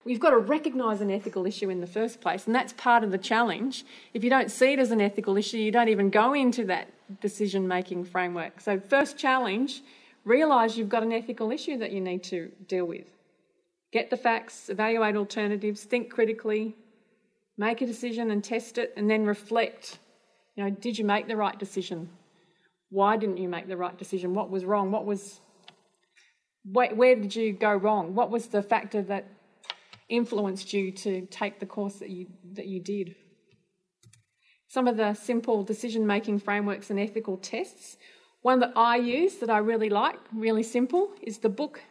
We've got to recognise an ethical issue in the first place, and that's part of the challenge. If you don't see it as an ethical issue, you don't even go into that decision-making framework. So first challenge, realise you've got an ethical issue that you need to deal with. Get the facts, evaluate alternatives, think critically, make a decision and test it, and then reflect. You know, did you make the right decision? Why didn't you make the right decision? What was wrong? Where did you go wrong? What was the factor that influenced you to take the course that you did? Some of the simple decision-making frameworks and ethical tests. One that I use that I really like, really simple, is the book,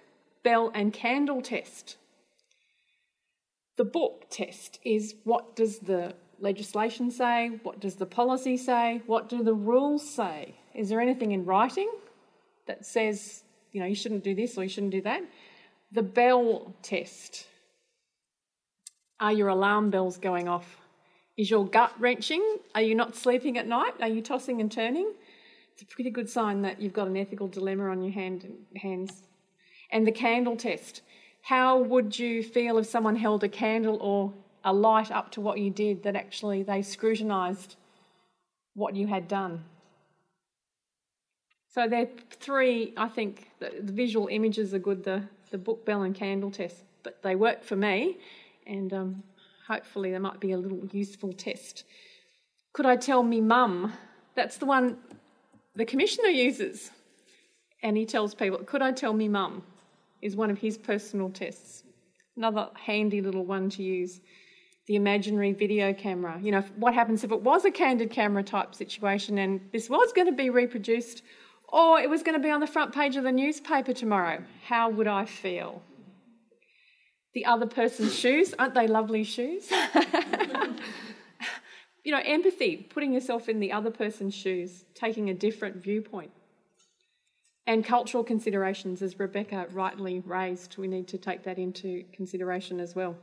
bell and candle test. The book test is, what does the legislation say? What does the policy say? What do the rules say? Is there anything in writing that says, you know, you shouldn't do this or you shouldn't do that? The bell test. Are your alarm bells going off? Is your gut wrenching? Are you not sleeping at night? Are you tossing and turning? It's a pretty good sign that you've got an ethical dilemma on your hands. And the candle test. How would you feel if someone held a candle or a light up to what you did, that actually they scrutinised what you had done? So they're three, I think, the visual images are good, the book, bell and candle test, but they work for me, and hopefully there might be a little useful test. Could I tell me mum? That's the one the Commissioner uses, and he tells people, could I tell me mum, is one of his personal tests. Another handy little one to use. The imaginary video camera. You know, what happens if it was a candid camera type situation and this was going to be reproduced, or it was going to be on the front page of the newspaper tomorrow? How would I feel? The other person's shoes. Aren't they lovely shoes? You know, empathy, putting yourself in the other person's shoes, taking a different viewpoint. And cultural considerations, as Rebecca rightly raised, we need to take that into consideration as well.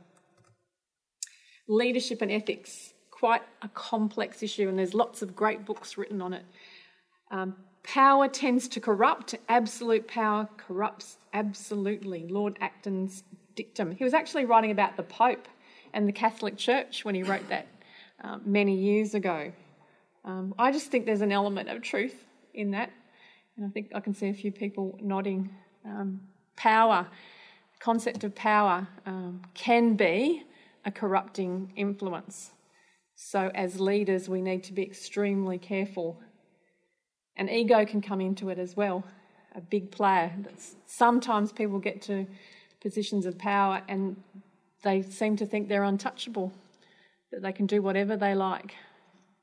Leadership and ethics, quite a complex issue, and there's lots of great books written on it. Power tends to corrupt. Absolute power corrupts absolutely. Lord Acton's dictum. He was actually writing about the Pope and the Catholic Church when he wrote that many years ago. I just think there's an element of truth in that, and I think I can see a few people nodding. Power, the concept of power can be a corrupting influence. So as leaders, we need to be extremely careful. And ego can come into it as well, a big player. Sometimes people get to positions of power and they seem to think they're untouchable, that they can do whatever they like.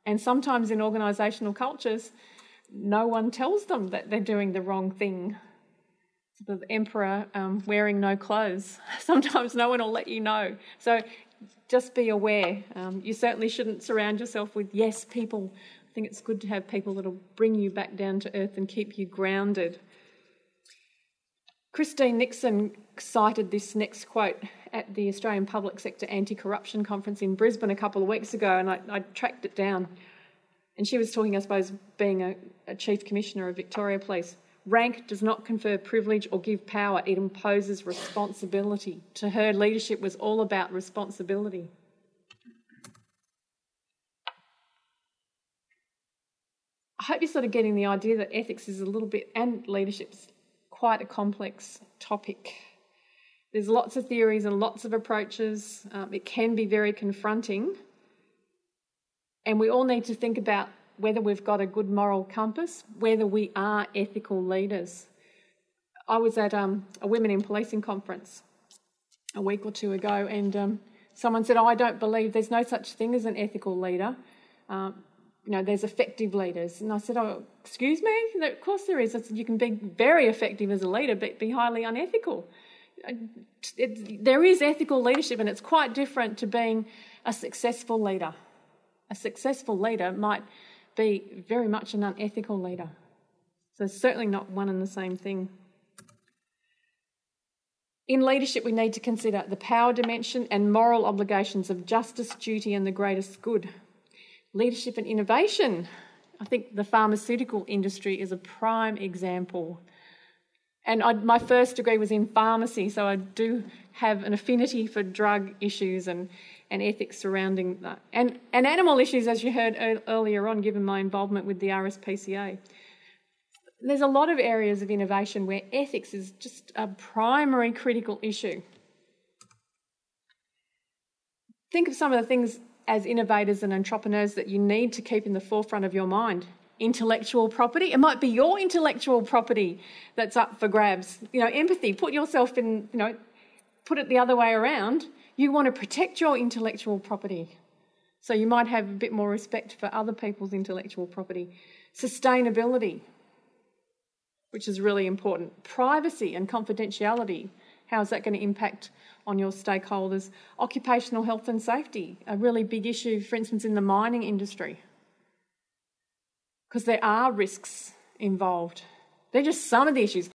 And sometimes in organisational cultures, no one tells them that they're doing the wrong thing. The emperor wearing no clothes. Sometimes no one will let you know. So just be aware. You certainly shouldn't surround yourself with yes people. I think it's good to have people that will bring you back down to earth and keep you grounded. Christine Nixon cited this next quote at the Australian Public Sector Anti-Corruption Conference in Brisbane a couple of weeks ago, and I tracked it down. And she was talking, I suppose, being a Chief Commissioner of Victoria Police. Rank does not confer privilege or give power, it imposes responsibility. To her, leadership was all about responsibility. I hope you're sort of getting the idea that ethics is a little bit, and leadership's quite a complex topic. There's lots of theories and lots of approaches. It can be very confronting. And we all need to think about whether we've got a good moral compass, whether we are ethical leaders. I was at a Women in Policing conference a week or two ago, and someone said, I don't believe there's no such thing as an ethical leader. There's effective leaders. And I said, excuse me? Of course there is. I said, you can be very effective as a leader, but be highly unethical. There is ethical leadership, and it's quite different to being a successful leader. A successful leader might be very much an unethical leader. So it's certainly not one and the same thing. In leadership, we need to consider the power dimension and moral obligations of justice, duty and the greatest good. Leadership and innovation. I think the pharmaceutical industry is a prime example. And my first degree was in pharmacy, so I do have an affinity for drug issues and ethics surrounding that. And animal issues, as you heard earlier on, given my involvement with the RSPCA. There's a lot of areas of innovation where ethics is just a primary critical issue. Think of some of the things as innovators and entrepreneurs that you need to keep in the forefront of your mind. Intellectual property. It might be your intellectual property that's up for grabs. Empathy. Put yourself in, put it the other way around. You want to protect your intellectual property. So you might have a bit more respect for other people's intellectual property. Sustainability, which is really important. Privacy and confidentiality. How is that going to impact on your stakeholders? Occupational health and safety, a really big issue, for instance, in the mining industry. Because there are risks involved. They're just some of the issues.